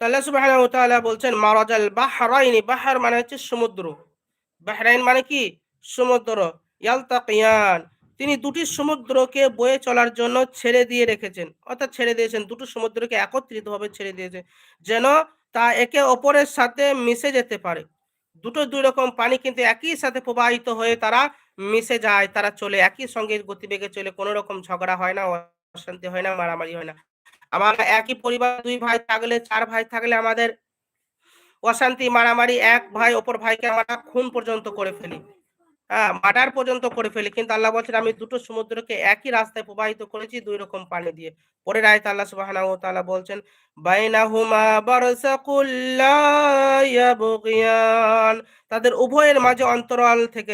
আল্লাহ সুবহানাহু ওয়া তাআলা বলছেন মারাজাল বাহরাইনি, বাহর মানে হচ্ছে সমুদ্র, বাহরাইন মানে কি সমুদ্র, ইয়ালতাকিয়ান তিনি দুটি সমুদ্রকে বয়ে চলার জন্য ছেড়ে দিয়ে রেখেছেন, অর্থাৎ ছেড়ে দিয়েছেন, দুটো সমুদ্রকে একত্রিতভাবে ছেড়ে দিয়েছেন যেন তা একে অপরের সাথে মিশে যেতে পারে। দুটো দুই রকম পানি কিন্তু একই সাথে প্রবাহিত হয়ে তারা মিশে যায়, তারা চলে একই সঙ্গে গতিবেগে চলে, কোনো রকম ঝগড়া হয় না, অশান্তি হয় না, মারামারি হয় না। আমরা একই পরিবার ২ ভাই থাকলে, ৪ ভাই থাকলে আমাদের অশান্তি, মারামারি, এক ভাই অপর ভাইকে আমরা খুন পর্যন্ত করে ফেলি। হ্যাঁ, মার্ডার পর্যন্ত করে ফেলি। কিন্তু আল্লাহ বলছেন আমি দুটো সমুদ্রকে একই রাস্তায় প্রবাহিত করেছি ২ রকম পানি দিয়ে। পরের আয়াতে আল্লাহ সুবহানাহু ওয়া তাআলা বলছেন বাইনাহুমা বারযাকুল লা ইয়াবগিয়ান তাদের উভয়ের মাঝে অন্তরাল থেকে